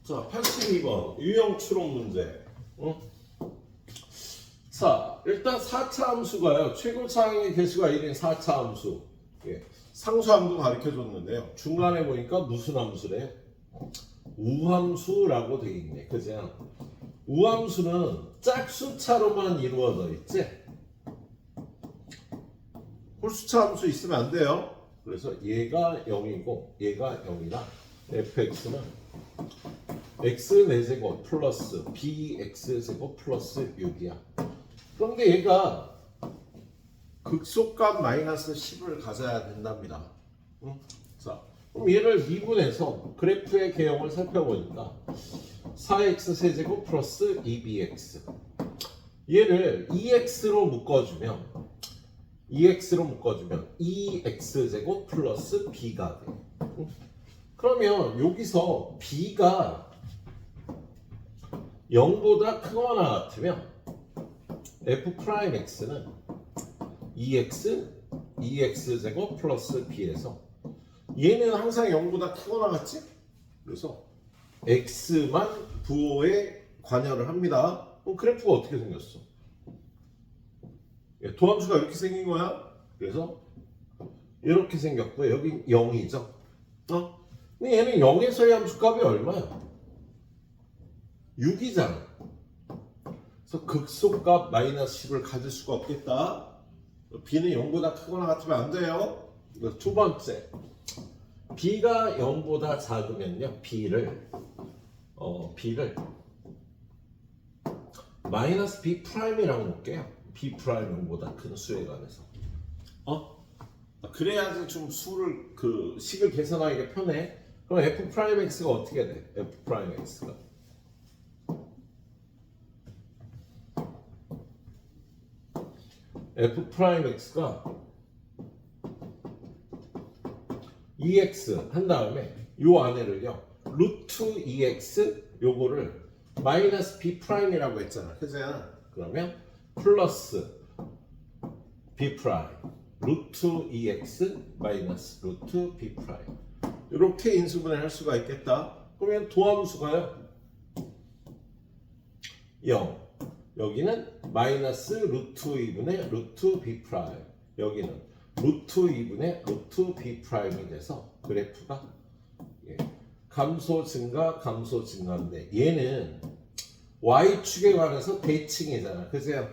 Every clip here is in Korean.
자, 82번 유형 추론 문제. 응? 자, 일단 4차 함수가요. 최고 차항의 개수가 1인 4차 함수. 예. 상수함도 가르쳐줬는데요. 중간에 보니까 무슨 함수래요? 우함수라고 되어 있네. 그죠? 우함수는 짝수차로만 이루어져 있지? 홀수차 함수 있으면 안 돼요. 그래서 얘가 0이고 얘가 0이라 fx는 x 4제곱 플러스 bx제곱 플러스 6이야. 그런데 얘가 극소값 마이너스 10을 가져야 된답니다. 응? 자, 그럼 얘를 미분해서 그래프의 개형을 살펴보니까 4x 세제곱 플러스 2bx 얘를 2x로 묶어주면 2x제곱 플러스 b가 돼. 응? 그러면 여기서 b가 0보다 크거나 같으면 f'x는 2x제곱 플러스 b에서 얘는 항상 0보다 크거나 같지? 그래서 x만 부호에 관여를 합니다. 그럼 그래프가 어떻게 생겼어? 도함수가 이렇게 생긴 거야. 그래서 이렇게 생겼고 여기 0이죠. 근데 얘는 0에서의 함수값이 얼마야? 6이잖아. 그래서 극소값 마이너스 10을 가질 수가 없겠다. b는 0보다 크거나 같으면 안 돼요. 두 번째, b가 0보다 작으면요, b를 마이너스 b 프라임이라고 놓을게요. b 프라임 0보다 큰 수에 관해서. 그래야지 좀 수를 식을 계산하기가 편해. 그럼 f 프라임 x가 어떻게 돼? f 프라임 x가 f 프라임 x가 2x 한 다음에 요 안에를요 루트 2x 요거를 마이너스 b 프라임이라고 했잖아. 그죠? 그러면 플러스 b 프라임 루트 2x 마이너스 루트 b 프라임 이렇게 인수분해 할 수가 있겠다. 그러면 도함수가요 0 여기는 마이너스 루트 2분의 루트 b 프라임 여기는 루트 2분의 루트 b 프라임이 돼서 그래프가 감소 증가 감소 증가인데 얘는 y축에 관해서 대칭이잖아. 그죠?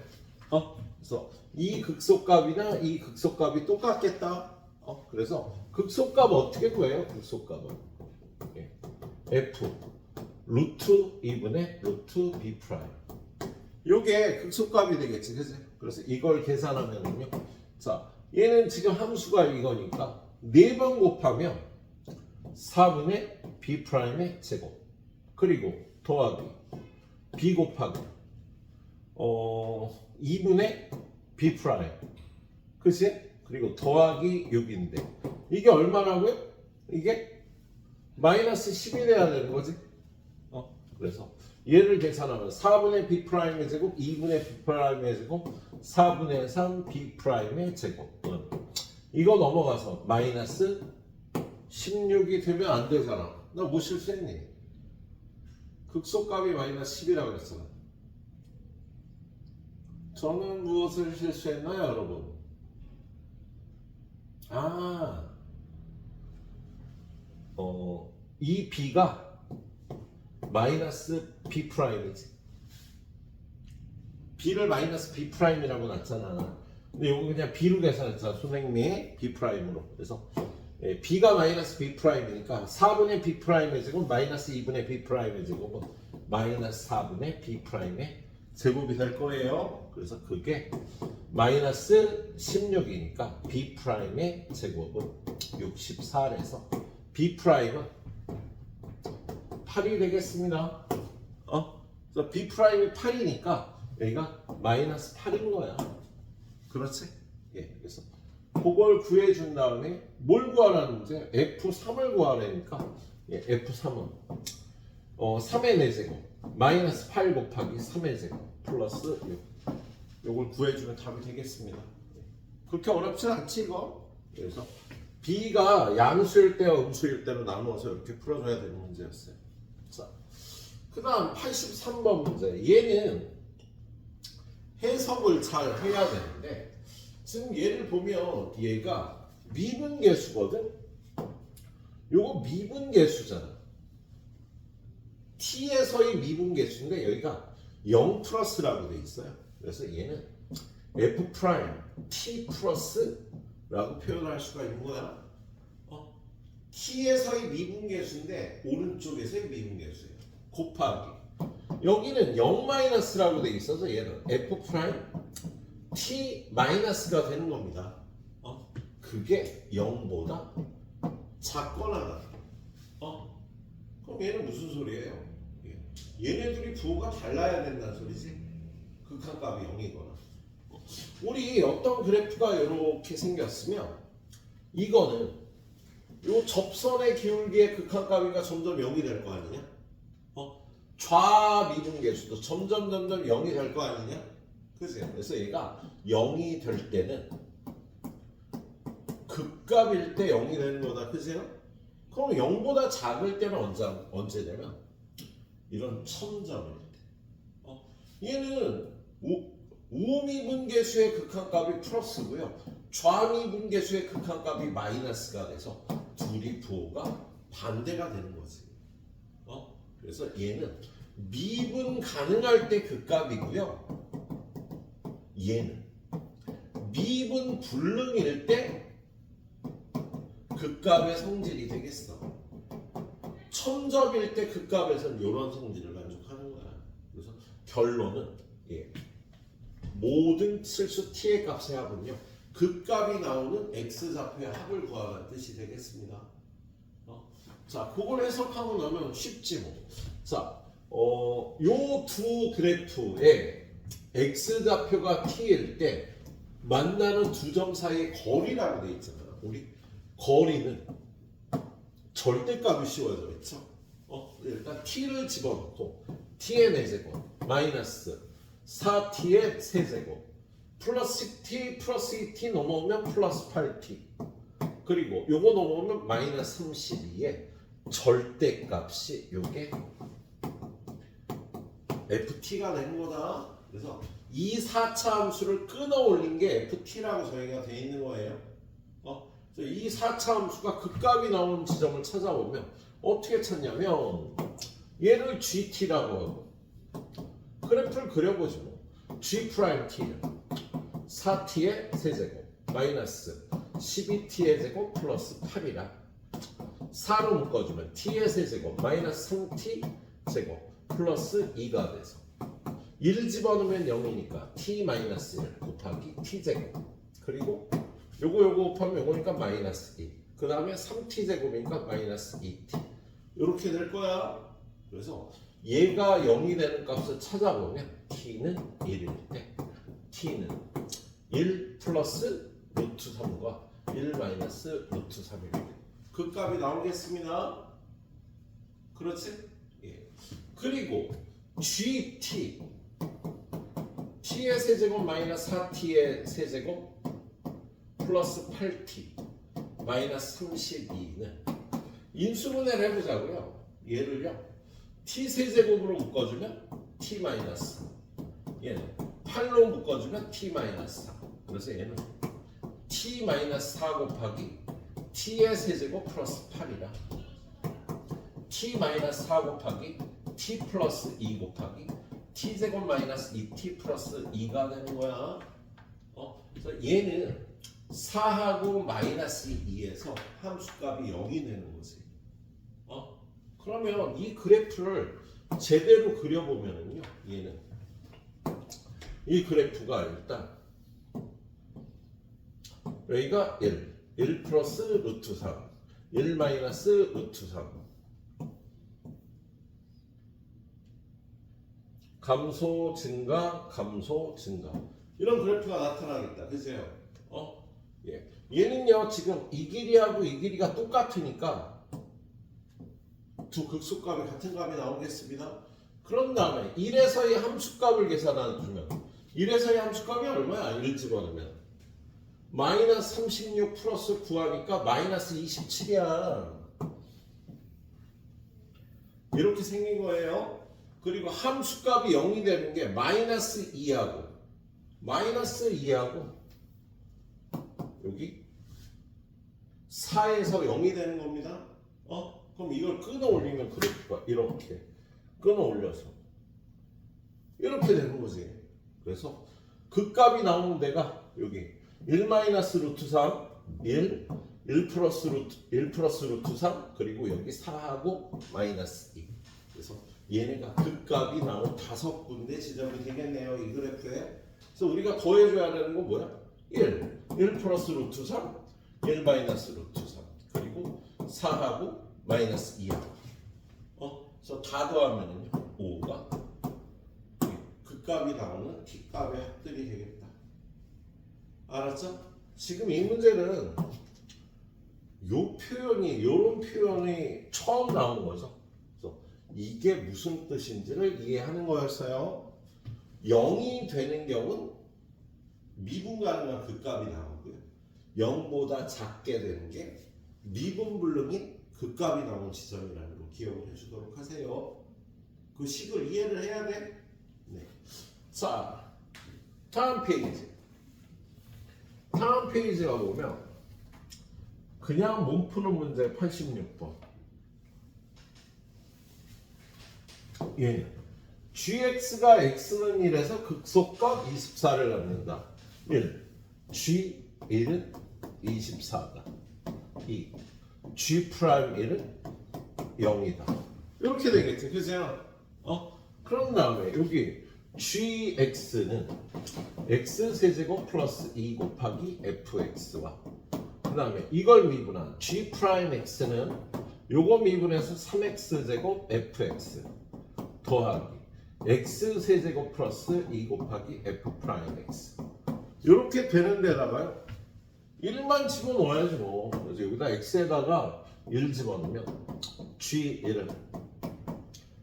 그래서 이 극소값이나 이 극소값이 똑같겠다. 그래서 극소값 어떻게 구해요? 극소값은 f 루트 2분의 루트 b 프라임 요게 극소값이 되겠지. 그죠? 그래서 이걸 계산하면은요. 자, 얘는 지금 함수가 이거니까 4번 곱하면 4분의 b 프라임의 제곱 그리고 더하기 b 곱하기 2분의 b 프라임 그치? 그리고 더하기 6인데 이게 얼마라고요? 이게 마이너스 10이 돼야 되는 거지. 그래서 얘를 계산하면 4분의 b 프라임의 제곱 2분의 b 프라임의 제곱 4분의 3 b 프라임의 제곱 이거 넘어가서 마이너스 16이 되면 안 되잖아. 나 뭐 실수했니? 극소값이 마이너스 10이라고 그랬잖아. 저는 무엇을 실수했나요, 여러분? 이 b가 마이너스 b 프라임이지. b를 마이너스 b 프라임이라고 놨잖아. 근데 이거 그냥 b로 계산했잖아. 손흥민의 b 프라임으로. 그래서 b가 마이너스 b 프라임이니까 4분의 b 프라임의 제곱 마이너스 2분의 b 프라임의 제곱은 마이너스 4분의 b 프라임의 제곱이 될 거예요. 그래서 그게 마이너스 16이니까 b 프라임의 제곱은 64에서 b 프라임은 8이 되겠습니다. 그래서 b 프라임이 8이니까 여기가 마이너스 8인 거야. 그렇지? 그래서 그걸 구해준 다음에 뭘 구하라는 문제? f3을 구하라니까 f3은 3의 4제곱 마이너스 8 곱하기 3의 제곱 플러스 6 요걸 구해주면 답이 되겠습니다. 그렇게 어렵진 않지 이거. 그래서 b가 양수일 때와 음수일 때로 나누어서 이렇게 풀어줘야 되는 문제였어요. 자, 그 다음 83번 문제. 얘는 해석을 잘 해야 되는데 지금 얘를 보면 얘가 미분계수거든. 요거 미분계수잖아. t에서의 미분계수인데 여기가 0 플러스라고 돼 있어요. 그래서 얘는 f 프라임 t 플러스라고 표현할 수가 있는 거야. t에서의 미분계수인데 오른쪽에서의 미분계수예요. 곱하기 여기는 0 마이너스라고 돼 있어서 얘는 f 프라임 t 마이너스가 되는 겁니다. 그게 0보다 작거나 같아. 그럼 얘는 무슨 소리예요? 얘네들이 부호가 달라야 된다는 소리지. 극한값이 0이거나. 우리 어떤 그래프가 이렇게 생겼으면 이거는 요 접선의 기울기의 극한값이가 점점 0이 될 거 아니냐? 좌미분계수도 점점 0이 될 거 아니냐? 그치? 그래서 얘가 0이 될 때는 극값일 때 0이 되는 거다. 그치? 그럼 0보다 작을 때는 언제 되면 이런 천점일 때. 얘는 우미분계수의 극한값이 플러스고요. 좌미분계수의 극한값이 마이너스가 돼서 둘이 부호가 반대가 되는 거지. 그래서 얘는 미분 가능할 때 극값이고요. 얘는 미분 불능일 때 극값의 성질이 되겠어. 천접일 때 극값에서는 이런 성질을 만족하는 거야. 그래서 결론은 모든 실수 t의 값의 합은요 극값이 나오는 x좌표의 합을 구하라는 뜻이 되겠습니다. 자, 그걸 해석하고 나면 쉽지 뭐. 자, 요 두 그래프의 x좌표가 t일 때 만나는 두 점 사이의 거리라고 돼 있잖아. 우리 거리는 절대값이 씌워져 있죠. 일단 t를 집어넣고 t의 4제곱 마이너스 4t의 세제곱 플러스 t 플러스 2t 넘어오면 플러스 8t 그리고 요거 넘어오면 마이너스 32의 절대값이 요게 ft가 되는 거다. 그래서 이 4차 함수를 끊어 올린 게 ft라고 저희가 돼 있는 거예요. 이 4차 함수가 극값이 나오는 지점을 찾아보면 어떻게 찾냐면 얘를 gt라고 하고 그래프를 그려보지 뭐. g 프라임 t는 4t의 세제곱 마이너스 12t의 제곱 플러스 8이라 4로 묶어주면 t의 세제곱 마이너스 3t 제곱 플러스 2가 돼서 1 집어넣으면 0이니까 t 마이너스 1 곱하기 t 제곱 그리고 요거 곱하면 요거니까 마이너스 2 그 다음에 3t 제곱이니까 마이너스 2t 이렇게 될 거야. 그래서 얘가 0이 되는 값을 찾아보면 t는 1일 때 t는 1 플러스 루트 3과 1 마이너스 루트 3일 때 그 값이 나오겠습니다. 그렇지? 그리고 gt t의 세제곱 마이너스 4t의 세제곱 플러스 8t 마이너스 32는 인수분해를 해보자고요. 얘를요 t 세제곱으로 묶어주면 t 마이너스 얘는 8로 묶어주면 t 마이너스 4 그래서 얘는 t 마이너스 4 곱하기 t의 세제곱 플러스 8이라 t 마이너스 4 곱하기 t 플러스 2 곱하기 t 제곱 마이너스 2t 플러스 2가 되는 거야. 그래서 얘는 4하고 마이너스 2에서 함수값이 0이 되는 거지. 그러면 이 그래프를 제대로 그려보면은요, 얘는 이 그래프가 일단 여기가 1 플러스 루트 3, 1 마이너스 루트 3 감소 증가 감소 증가 이런 그래프가 나타나겠다. 그죠? 얘는요 지금 이 길이하고 이 길이가 똑같으니까 두 극소값이 같은 값이 나오겠습니다. 그런 다음에 1에서의 함수값을 계산해주면 1에서의 함수값이 얼마야? 1 집어넣으면 마이너스 36 플러스 9 하니까 마이너스 27이야. 이렇게 생긴 거예요. 그리고 함수값이 0이 되는 게 마이너스 2하고 여기 4에서 0이 되는 겁니다. 그럼 이걸 끊어 올리면 그래프가 이렇게 끊어 올려서 이렇게 되는 거지. 그래서 그 값이 나오는 데가 여기 1 마이너스 루트 3, 1 플러스 루트 3, 그리고 여기 4하고 마이너스 2. 그래서 얘네가 그 값이 나온 5군데 지점이 되겠네요, 이 그래프에. 그래서 우리가 더해줘야 되는 건 뭐야? 1 플러스 루트 3, 1 마이너스 루트 3, 그리고 4하고 마이너스 2하고. 그래서 다 더하면은요, 5가 그 값이 나오는 T값의 합들이 되겠다. 알았죠? 지금 이 문제는 요런 표현이 처음 나온 거죠. 그래서 이게 무슨 뜻인지를 이해하는 거였어요. 0이 되는 경우는 미분 가능한 그 값이 나오고요. 0보다 작게 되는 게 미분불능인 그 값이 나오는 지점이라는 거 기억을 해주도록 하세요. 그 식을 이해를 해야 돼. 네. 자, 다음 페이지. 다음 페이지가 보면 그냥 못 푸는 문제 86번. 얘는 gx가 x는 1에서 극속값 24를 갖는다. 1. g1은 24다. 2. g'1은 0이다. 이렇게 되겠지. 그죠? 그런 다음에 여기 gx는 x세제곱 플러스 2 곱하기 fx와 그 다음에 이걸 미분한 g'x는 요거 미분해서 3x제곱 fx 더하기 x세제곱 플러스 2 곱하기 f'x 이렇게 되는 데다가요 1만 집어넣어야지 뭐. 그래서 여기다 x에다가 1 집어넣으면 g1은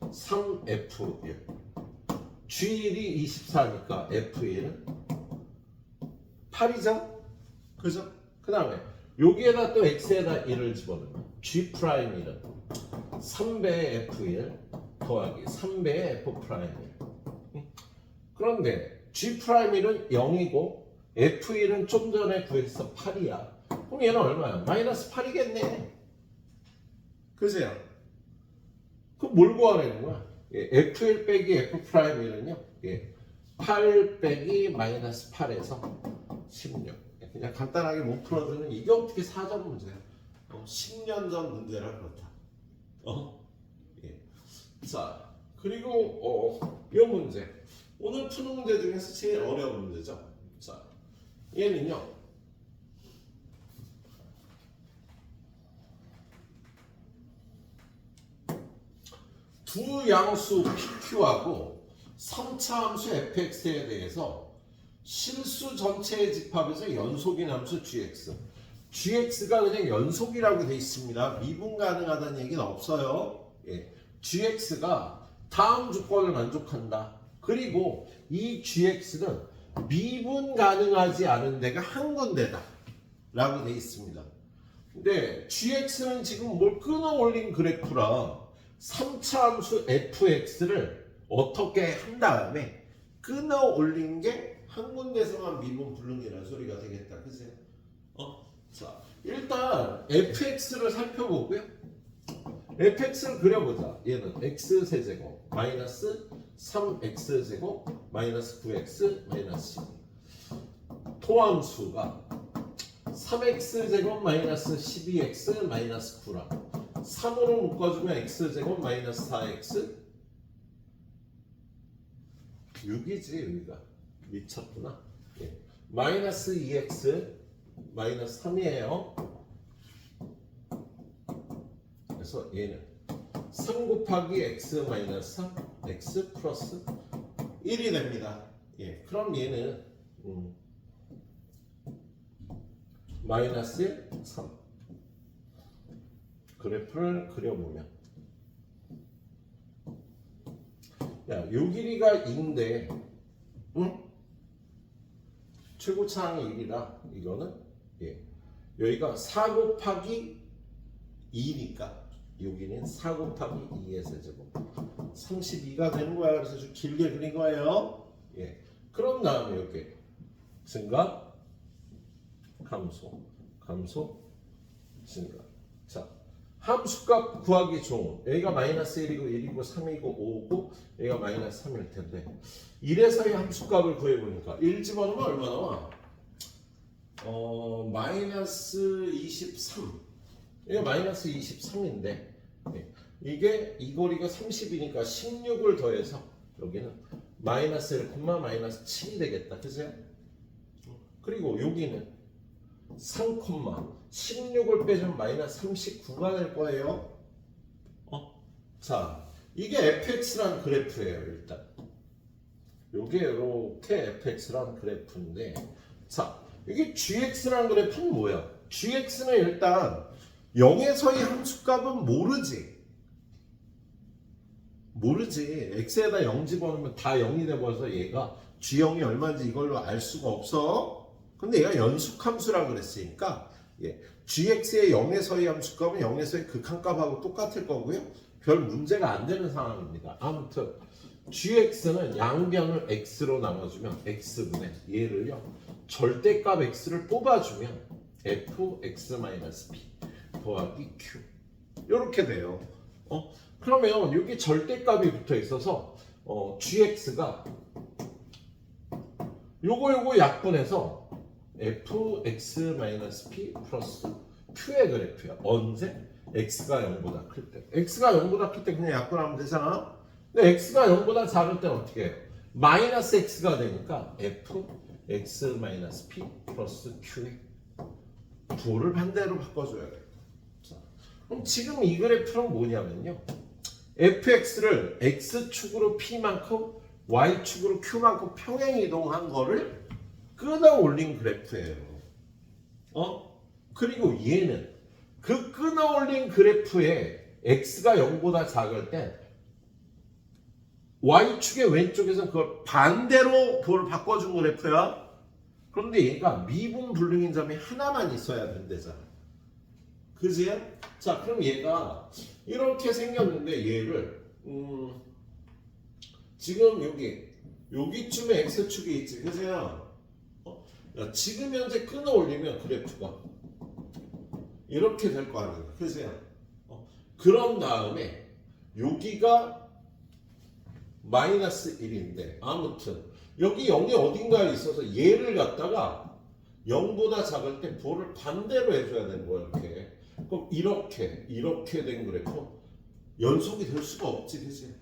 3f1 G1이 24니까 F1은 8이죠? 그죠? 그 다음에 여기에다 또 X에다 1을 집어넣으면 G'1은 3배의 F1 더하기 3배의 F'1 그런데 G'1은 0이고 F1은 좀 전에 구했어 8이야. 그럼 얘는 얼마야? 마이너스 8이겠네. 그죠? 그럼 뭘 구하라는 거야? F1 빼기 F'1은요 8 빼기 마이너스 8에서 16. 그냥 간단하게 못 풀어주는 이게 어떻게 4점 문제야. 10년 전 문제라 그렇다. 자, 그리고 이 문제 오늘 푸는 문제 중에서 제일 어려운 문제죠. 자, 얘는요 두 양수 PQ하고 3차 함수 fx에 대해서 실수 전체의 집합에서 연속인 함수 gx가 그냥 연속이라고 되어 있습니다. 미분 가능하다는 얘기는 없어요. gx가 다음 조건을 만족한다. 그리고 이 gx는 미분 가능하지 않은 데가 한 군데다 라고 되어 있습니다. 근데 gx는 지금 뭘 끊어 올린 그래프라 3차 함수 fx를 어떻게 한 다음에 끊어 올린 게 한 군데서만 미분 불능이라는 소리가 되겠다. 그죠? 자, 일단 fx를 살펴보고요. fx를 그려보자. 얘는 x세제곱 마이너스 3x제곱 마이너스 9x 마이너스 12 토함수가 3x제곱 마이너스 12x 마이너스 9라 3으로 묶어주면 x제곱 마이너스 4x 6이지 여기가 미쳤구나. 마이너스 2x 마이너스 3이에요. 그래서 얘는 3 곱하기 x 마이너스 3 x 플러스 1이 됩니다. 그럼 얘는 마이너스 1, 3 그래프를 그려보면 야, 요 길이가 2인데 최고차항이 1이라 이거는 여기가 4 곱하기 2니까 여기는 4 곱하기 2의 세제곱 32가 되는 거야. 그래서 좀 길게 그린 거예요. 예. 그런 다음에 이렇게 증가, 감소, 감소, 증가. 자, 함수값 구하기 좋은. 여기가 마이너스 1이고 1이고 3이고 5고 여기가 마이너스 3일 텐데 1에서의 함수값을 구해보니까 1 집어넣으면 얼마 나와? 마이너스 23. 이게 마이너스 23인데 이게 이 거리가 30이니까 16을 더해서 여기는 마이너스 1, 마이너스 7이 되겠다. 그죠? 그리고 여기는 3, 16을 빼주면 마이너스 39가 될 거예요. 자, 이게 fx란 그래프예요. 일단 이게 이렇게 fx란 그래프인데, 자, 이게 gx란 그래프는 뭐야? gx는 일단 0에서의 함수값은 모르지. x에다 0 집어넣으면 다 0이 돼버려서 얘가 g0이 얼마인지 이걸로 알 수가 없어. 근데 얘가 연속함수라고 그랬으니까 gx의 0에서의 함수값은 0에서의 극한값하고 똑같을 거고요. 별 문제가 안 되는 상황입니다. 아무튼 gx는 양변을 x로 나눠주면 x분의 얘를요 절대값 x를 뽑아주면 fx-p 더하기 q 이렇게 돼요. 그러면 여기 절대값이 붙어 있어서 gx가 요거 약분해서 fx-p 플러스 q의 그래프야. 언제? x가 0보다 클 때. x가 0보다 클 때 그냥 약분하면 되잖아. 근데 x가 0보다 작을 때는 어떻게 해요? 마이너스 x가 되니까 fx-p 플러스 q의 부호를 반대로 바꿔줘야 돼. 자, 그럼 지금 이 그래프는 뭐냐면요, fx를 x축으로 p만큼 y축으로 q만큼 평행 이동한 거를 끊어 올린 그래프예요. 그리고 얘는 그 끊어 올린 그래프에 x가 0보다 작을 때 y축의 왼쪽에서 그걸 반대로 부호를 바꿔준 그래프야. 그런데 얘가 미분 불능인 점이 하나만 있어야 된대잖아. 그지? 자, 그럼 얘가 이렇게 생겼는데 얘를 지금 여기쯤에 x축이 있지. 그죠? 지금 현재 끊어 올리면 그래프가 이렇게 될 거 아니에요. 그죠? 그런 다음에 여기가 마이너스 1인데 아무튼 여기 0이 어딘가에 있어서 얘를 갖다가 0보다 작을 때 부호를 반대로 해줘야 되는 거야. 이렇게. 그럼 이렇게 된 그래프 연속이 될 수가 없지. 그치?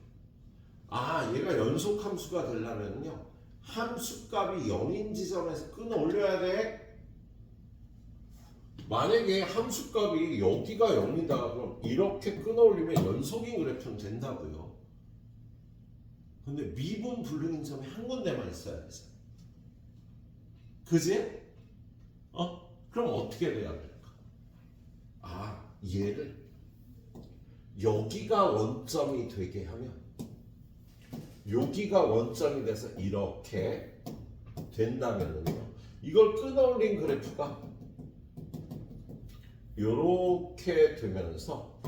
얘가 연속 함수가 되려면요 함수값이 0인 지점에서 끊어 올려야 돼. 만약에 함수값이 여기가 0이다 그럼 이렇게 끊어 올리면 연속인 그래프는 된다고요. 근데 미분 불능인 점이 한 군데만 있어야 되잖아. 그지? 그럼 어떻게 돼야 될까? 얘를 여기가 원점이 되게 하면 여기가 원점이 돼서 이렇게 된다면요 이걸 끊어올린 그래프가 이렇게 되면서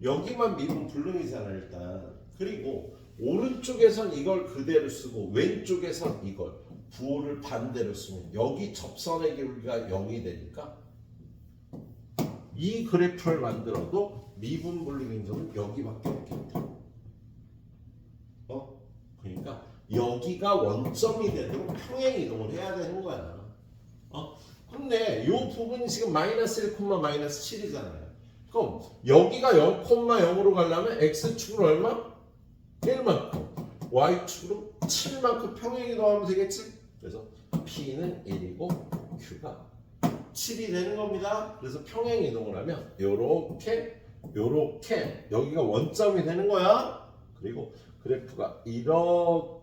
여기만 미분 불능이잖아 일단. 그리고 오른쪽에선 이걸 그대로 쓰고 왼쪽에선 이걸 부호를 반대로 쓰면 여기 접선의 기울기가 0이 되니까 이 그래프를 만들어도 미분 불능인 점은 여기밖에 없겠다. 그러니까 여기가 원점이 되도록 평행 이동을 해야 되는 거야. 근데 이 부분이 지금 마이너스 1, 마이너스 7이잖아요. 그럼 여기가 0,0으로 가려면 x축으로 얼마? 1만큼, y축으로 7만큼 평행 이동하면 되겠지? 그래서 p는 1이고 q가 7이 되는 겁니다. 그래서 평행 이동을 하면 요렇게 여기가 원점이 되는 거야. 그리고 그래프가 이렇게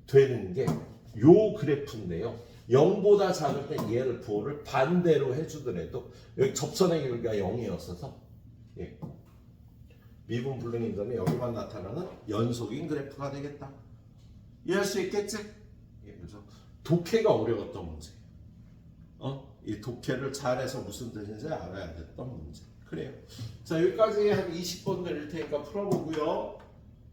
되는 게 요 그래프인데요. 0보다 작을 때 얘를 부호를 반대로 해주더라도 여기 접선의 기울기가 0이었어서 미분 불능인 점이 여기만 나타나는 연속인 그래프가 되겠다. 이해할 수 있겠지? 그래서 독해가 어려웠던 문제. 이 독해를 잘해서 무슨 뜻인지 알아야 됐던 문제. 그래요. 자, 여기까지 한 20번 드릴 테니까 풀어보고요.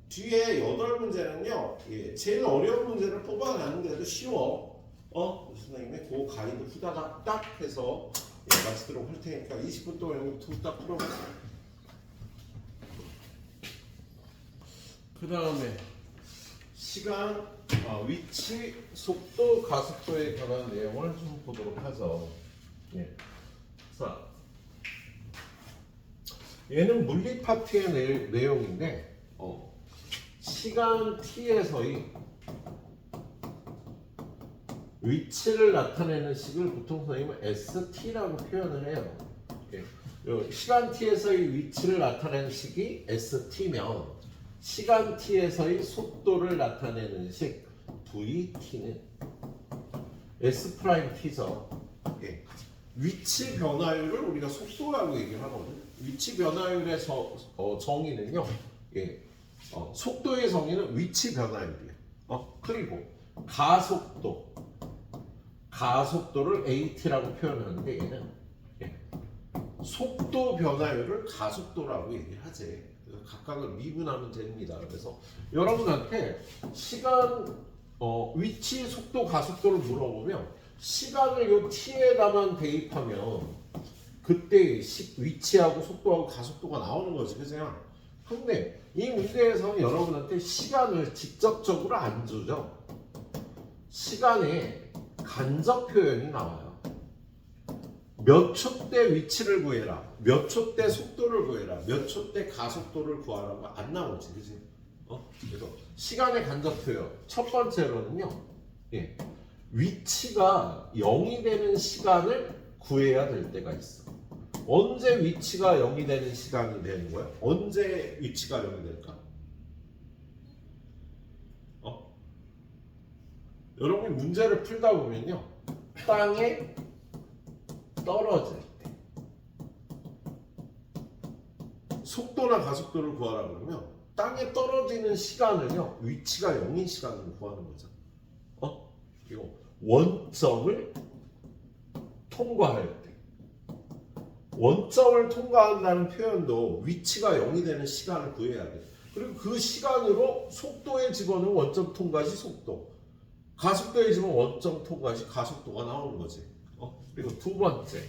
뒤에 8문제는요, 예, 제일 어려운 문제를 뽑아가는데도 쉬워. 선생님이 그 가이드 후다닥 딱 해서 예, 마치도록 할 테니까 20분 동안 여기부터 딱 풀어보세요. 그 다음에 시간, 위치, 속도, 가속도에 관한 내용을 좀 보도록 하죠. 예. 자, 얘는 물리 파트의 내용인데 시간 t에서의 위치를 나타내는 식을 보통 선생님은 ST라고 표현을 해요. 예. 시간 t에서의 위치를 나타내는 식이 ST면 시간 t에서의 속도를 나타내는 식 VT는 S'T죠. 예. 위치 변화율을 우리가 속도라고 얘기를 하거든요. 위치 변화율의 정의는요. 예. 속도의 정의는 위치 변화율이에요. 그리고 가속도를 AT라고 표현하는데 얘는 예. 속도 변화율을 가속도라고 얘기를 하지. 그래서 각각을 미분하면 됩니다. 그래서 여러분한테 시간, 위치, 속도, 가속도를 물어보면 시간을 요 t에다만 대입하면 그때 위치하고 속도하고 가속도가 나오는 거지, 그죠? 근데 이 문제에서는 여러분한테 시간을 직접적으로 안 주죠. 시간에 간접 표현이 나와요. 몇 초 때 위치를 구해라, 몇 초 때 속도를 구해라, 몇 초 때 가속도를 구하라고 안 나오지, 그지? 그래서 시간의 간접 표현 첫 번째로는요, 예, 위치가 0이 되는 시간을 구해야 될 때가 있어. 언제 위치가 0이 되는 시간이 되는 거야? 언제 위치가 0이 될까? 여러분이 문제를 풀다 보면요, 땅에 떨어질 때 속도나 가속도를 구하라 그러면 땅에 떨어지는 시간을요, 위치가 0인 시간으로 구하는 거죠. 그리고 원점을 통과할 때, 원점을 통과한다는 표현도 위치가 0이 되는 시간을 구해야 돼. 그리고 그 시간으로 속도에 집어넣은 원점 통과 시 속도, 가속도에 집어넣은 원점 통과 시 가속도가 나오는 거지. 그리고 두 번째,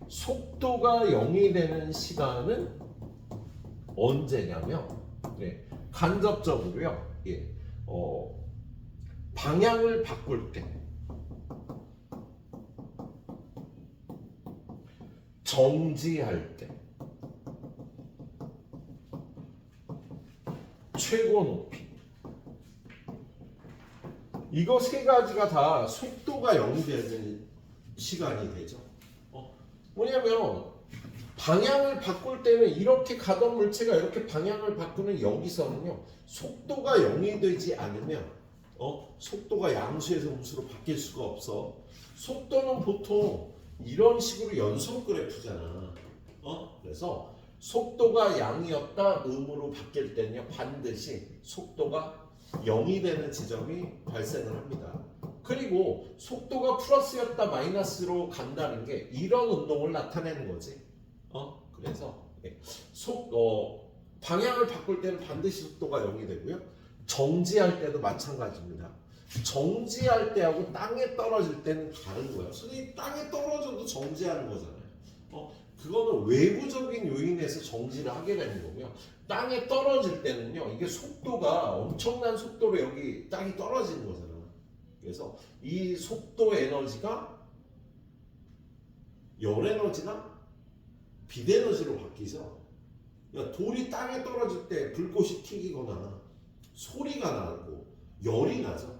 속도가 0이 되는 시간은 언제냐면, 네, 간접적으로요, 예, 방향을 바꿀 때, 정지할 때, 최고 높이, 이거 세 가지가 다 속도가 0이 되는 시간이 되죠. 뭐냐면 방향을 바꿀 때는 이렇게 가던 물체가 이렇게 방향을 바꾸는 여기서는요, 속도가 0이 되지 않으면 속도가 양수에서 음수로 바뀔 수가 없어. 속도는 보통 이런 식으로 연속 그래프잖아. 그래서 속도가 양이었다 음으로 바뀔 때는요, 반드시 속도가 0이 되는 지점이 발생을 합니다. 그리고 속도가 플러스였다 마이너스로 간다는 게 이런 운동을 나타내는 거지. 그래서 방향을 바꿀 때는 반드시 속도가 0이 되고요. 정지할 때도 마찬가지입니다. 정지할 때하고 땅에 떨어질 때는 다른 거예요. 선생님, 땅에 떨어져도 정지하는 거잖아요. 그거는 외부적인 요인에서 정지를 하게 되는 거고요. 땅에 떨어질 때는요, 이게 속도가 엄청난 속도로 여기 땅이 떨어지는 거잖아요. 그래서 이 속도 에너지가 열 에너지나 빛 에너지로 바뀌죠. 그러니까 돌이 땅에 떨어질 때 불꽃이 튀기거나 소리가 나고 열이 나죠.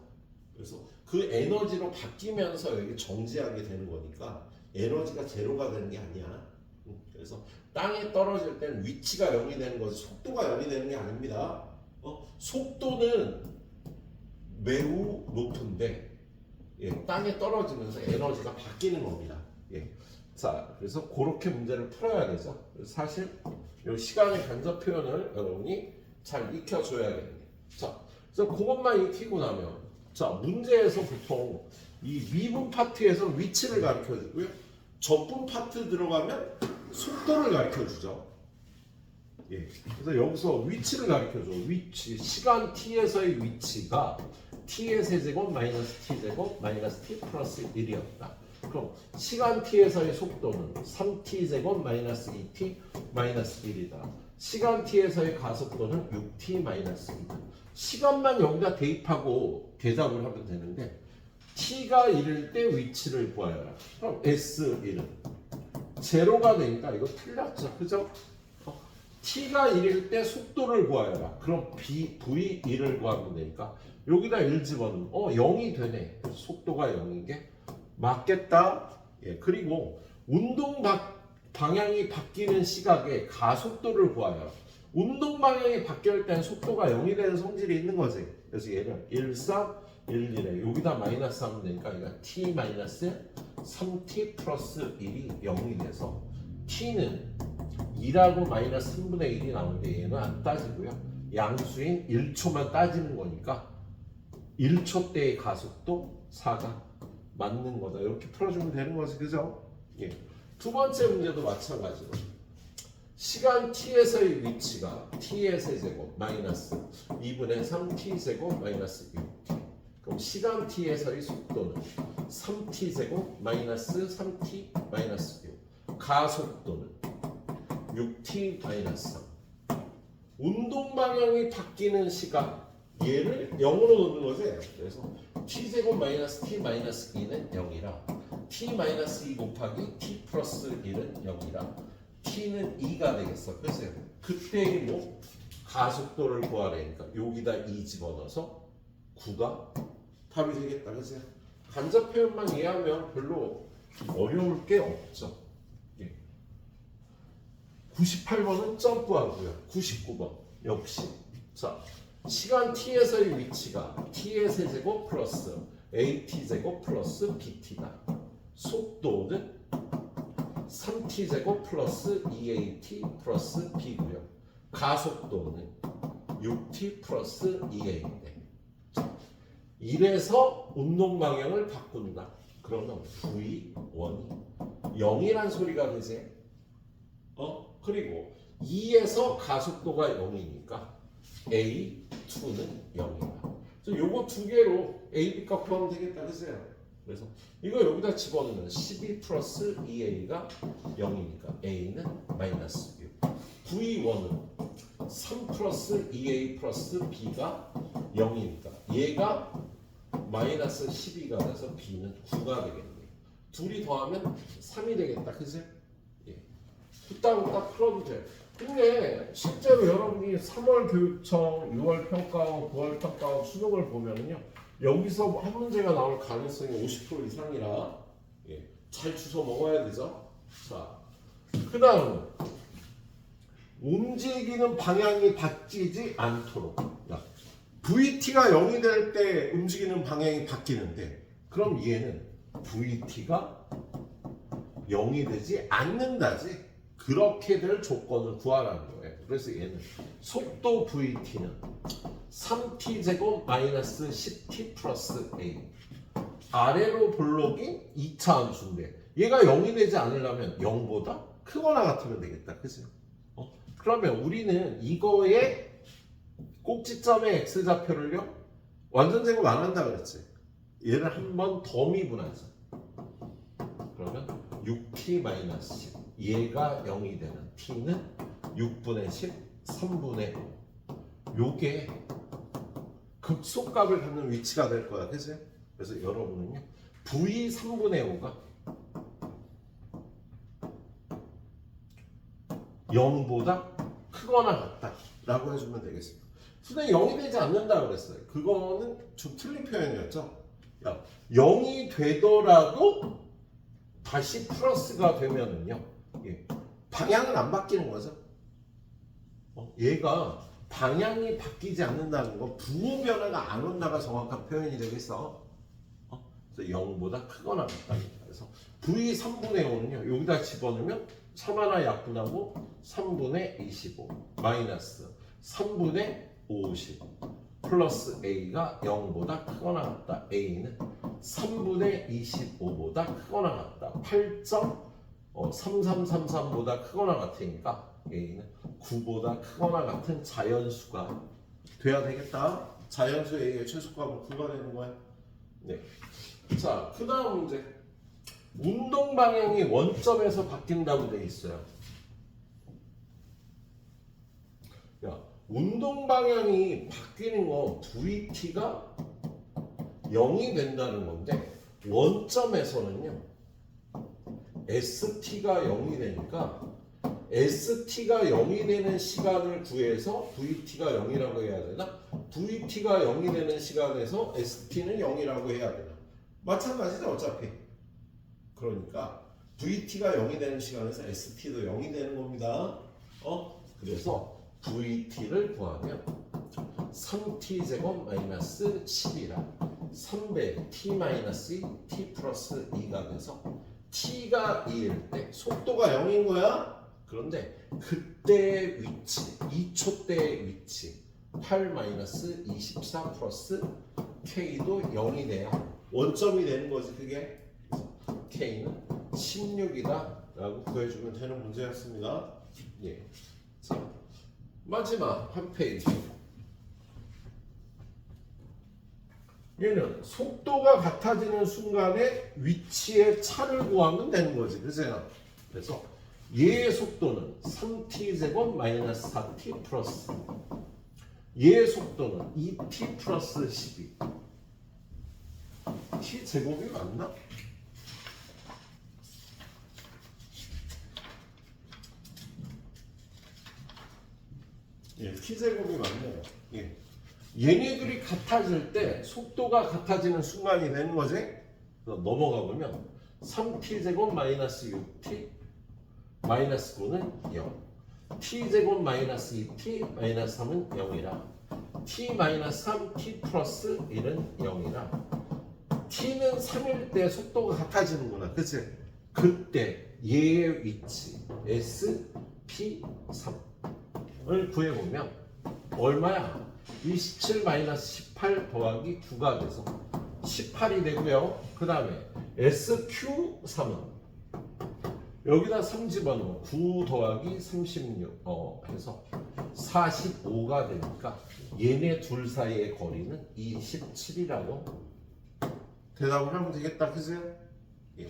그래서 그 에너지로 바뀌면서 여기 정지하게 되는 거니까 에너지가 제로가 되는 게 아니야. 그래서 땅에 떨어질 때는 위치가 0이 되는 거지 속도가 0이 되는 게 아닙니다. 속도는 매우 높은데, 예, 땅에 떨어지면서 에너지가 바뀌는 겁니다. 예. 자, 그래서 그렇게 문제를 풀어야 되죠. 사실 이 시간의 간접 표현을 여러분이 잘 익혀줘야겠네요. 자, 그래서 그것만 익히고 나면, 자, 문제에서 보통 이 미분 파트에서 위치를 가르쳐주고요. 적분 파트 들어가면 속도를 가르쳐 주죠. 예. 그래서 여기서 위치를 가르쳐 줘. 위치, 시간 t에서의 위치가 t의 세제곱 마이너스 t제곱 마이너스 t 플러스 1이었다. 그럼 시간 t에서의 속도는 3t제곱 마이너스 2t 마이너스 1이다. 시간 t에서의 가속도는 6t 마이너스 2다. 시간만 여기다 대입하고 대답을 하면 되는데 t가 1일 때 위치를 구하여라. 그럼 s1은 제로가 되니까 이거 틀렸죠. 그죠? t가 1일 때 속도를 구하여라. 그럼 v1을 구하면 되니까 여기다 1 집어넣으면 0이 되네. 그래서 속도가 0인 게 맞겠다. 예, 그리고 운동 방향이 바뀌는 시각에 가속도를 구하여라. 운동 방향이 바뀔 때는 속도가 0이 되는 성질이 있는 거지. 그래서 얘를 1, 3, 1, 1에 여기다 마이너스 하면 되니까 이거 t 마이너스 3t 플러스 1이 0이 돼서 t는 2라고 마이너스 3분의 1이 나오는데 얘는 안 따지고요. 양수인 1초만 따지는 거니까 1초 때의 가속도 4가 맞는 거다. 이렇게 풀어주면 되는 거지. 그죠? 예. 두 번째 문제도 마찬가지로 시간 t에서의 위치가 t의 세제곱 마이너스 2분의 3t제곱 마이너스 6t. 그럼 시간 t에서의 속도는 3t제곱 마이너스 3t 마이너스 6. 가속도는 6t 마이너스 3. 운동 방향이 바뀌는 시간 얘를 0으로 놓는 거지. 그래서 t제곱 마이너스 t 마이너스 2는 0이라 t 마이너스 2 곱하기 t 플러스 1은 0이라 t는 2가 되겠어. 그래서 그때의 뭐 가속도를 구하려니까 여기다 2 집어넣어서 9가 답이 되겠다. 그치? 간접 표현만 이해하면 별로 어려울 게 없죠. 98번은 점프하고요. 99번 역시 자 시간 t에서의 위치가 t의 세제곱 플러스 at제곱 플러스 bt다. 속도는 3t제곱 플러스 2at 플러스 b고요. 가속도는 6t 플러스 2a인데 이래서 운동 방향을 바꾼다. 그러면 V1이 0이란 소리가 되지. 그리고 2에서 가속도가 0이니까 A2는 0이다. 그래서 요거 두 개로 A, B 값 구하면 되겠다. 그죠? 그래서 이거 여기다 집어넣으면 12 플러스 2A가 0이니까 A는 마이너스 6. V1은 3 플러스 2A 플러스 B가 0이니까 얘가 마이너스 12가 돼서 B는 9가 되겠네요. 둘이 더하면 3이 되겠다. 그죠? 후딱후딱 풀어도 돼. 근데 실제로 여러분이 3월 교육청, 6월 평가원, 9월 평가원 수능을 보면은요 여기서 한 문제가 나올 가능성이 50% 이상이라 잘 주워 먹어야 되죠. 자, 그 다음은 움직이는 방향이 바뀌지 않도록. VT가 0이 될 때 움직이는 방향이 바뀌는데 그럼 얘는 VT가 0이 되지 않는다지. 그렇게 될 조건을 구하라는 거예요. 그래서 얘는 속도 VT는 3t제곱 마이너스 10t 플러스 a 아래로 볼록인 2차 함수인데 얘가 0이 되지 않으려면 0보다 크거나 같으면 되겠다. 그죠? 그러면 우리는 이거의 꼭지점의 x좌표를요 완전 제곱 안 한다 그랬지. 얘를 한 번 더 미분하자. 그러면 6t 마이너스 10 얘가 0이 되는 t는 6분의 10, 3분의 5 요게 극소값을 갖는 위치가 될 거야. 그치? 그래서 여러분은요 v 3분의 5가 0보다 크거나 같다 라고 해주면 되겠습니다. 선생님 0이 되지 않는다 그랬어요. 그거는 좀 틀린 표현이었죠. 0이 되더라도 다시 플러스가 되면은요 방향은 안 바뀌는 거죠. 얘가 방향이 바뀌지 않는다는 건 부호 변화가 안 온다가 정확한 표현이 되겠어. 그래서 0보다 크거나 같다니까. 그래서 V 3분의 5는요 여기다 집어넣으면 3 하나 약분하고 3분의 25 마이너스 3분의 50 플러스 A가 0보다 크거나 같다. A는 3분의 25보다 크거나 같다. 8점 3333보다 크거나 같으니까 A는 9보다 크거나 같은 자연수가 돼야 되겠다. 자연수 A의 최소값은 9가 되는 거야. 네. 자, 그 다음 문제. 운동 방향이 원점에서 바뀐다고 돼 있어요. 야, 운동 방향이 바뀌는 건 VT가 0이 된다는 건데 원점에서는요 ST가 0이 되니까 ST가 0이 되는 시간을 구해서 VT가 0이라고 해야 되나? VT가 0이 되는 시간에서 ST는 0이라고 해야 되나? 마찬가지죠 어차피. 그러니까 VT가 0이 되는 시간에서 ST도 0이 되는 겁니다. 그래서 VT를 구하면 3t제곱 마이너스 10이라 3배 t-2 t 플러스 2가 돼서 t가 2일 때 속도가 0인 거야. 그런데 그때의 위치 2초 때의 위치 8-24 플러스 k도 0이 돼야 원점이 되는 거지 그게. 그래서 k는 16이다 라고 구해주면 되는 문제였습니다. 예. 자, 마지막 한 페이지. 얘는 속도가 같아지는 순간에 위치의 차를 구하면 되는 거지. 그죠? 그래서 얘의 속도는 3t제곱 마이너스 4t 플러스 얘의 속도는 2t 플러스 12 t제곱이 맞나? 예, t제곱이 맞네요. 예. 얘네들이 같아질 때 속도가 같아지는 순간이 되는 거지. 그래서 넘어가 보면 3t제곱 마이너스 6t 마이너스 9는 0 t제곱 마이너스 2t 마이너스 3은 0이라 t 마이너스 3 t 플러스 1은 0이라 t는 3일 때 속도가 같아지는구나. 그치? 그때 얘의 위치 s, p, 3을 구해보면 얼마야? 27-18 더하기 9가 돼서 18이 되고요. 그 다음에 SQ3은 여기다 3 집어넣으면 9 더하기 36 해서 45가 되니까 얘네 둘 사이의 거리는 27이라고 대답을 하면 되겠다. 그죠? 예.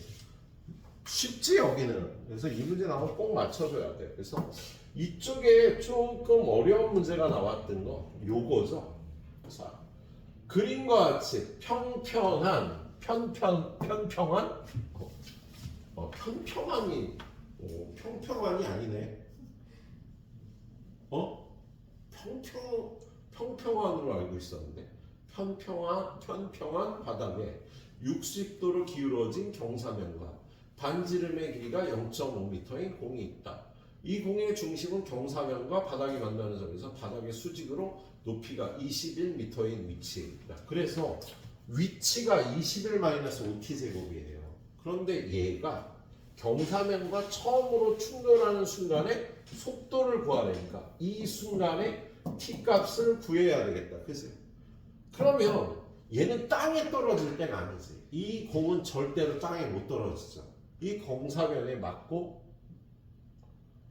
쉽지 여기는. 그래서 이 문제 나오면 꼭 맞춰줘야 돼. 그래서 이쪽에 조금 어려운 문제가 나왔던 거 요거죠. 자, 그림과 같이 평평한 편평한 편평한이 평평한이 아니네. 평평한으로 알고 있었는데 편평한 바닥에 60도로 기울어진 경사면과 반지름의 길이가 0.5m인 공이 있다. 이 공의 중심은 경사면과 바닥이 만나는 점에서 바닥의 수직으로 높이가 21m인 위치에 있다. 그래서 위치가 21-5t제곱이에요. 그런데 얘가 경사면과 처음으로 충돌하는 순간에 속도를 구하려니까 이 순간에 t값을 구해야 되겠다. 그치? 그러면 얘는 땅에 떨어질 때가 아니지. 이 공은 절대로 땅에 못 떨어지죠. 이 경사면에 맞고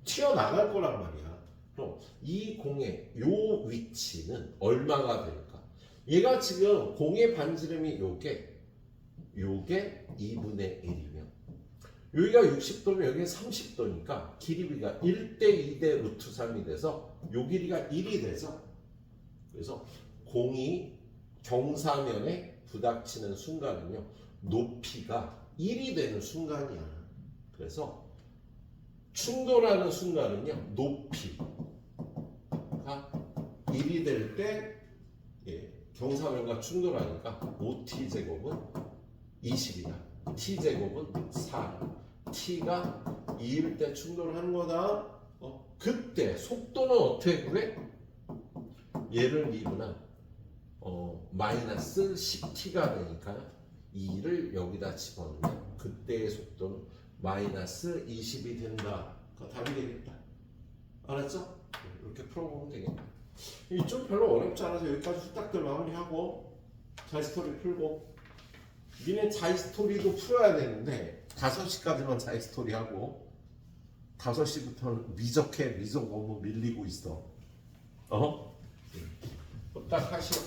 튀어나갈 거란 말이야. 그럼 이 공의 요 위치는 얼마가 될까? 얘가 지금 공의 반지름이 요게 2분의 1이면 여기가 60도면 여기가 30도니까 길이가 1대 2대 루트 3이 돼서 요 길이가 1이 되죠. 그래서 공이 경사면에 부닥치는 순간은요 높이가 1이 되는 순간이야. 그래서 충돌하는 순간은요 높이가 1이 될 때 경사면과 충돌하니까 5t제곱은 20이다. t제곱은 4. t가 2일 때 충돌하는 거다. 그때 속도는 어떻게 구해? 얘를 미분한 마이너스 10t가 되니까 2를 여기다 집어넣으면 그때의 속도는 마이너스 20이 된다. 그거 답이 되겠다. 알았죠? 이렇게 풀어보면 되겠다. 이쪽 별로 어렵지 않아서 여기까지 후딱들 마무리하고 자이스토리 풀고 니네 자이스토리도 풀어야 되는데 5시까지만 자기 스토리 하고 5시부터는 미적 너무 밀리고 있어. 딱 하시오.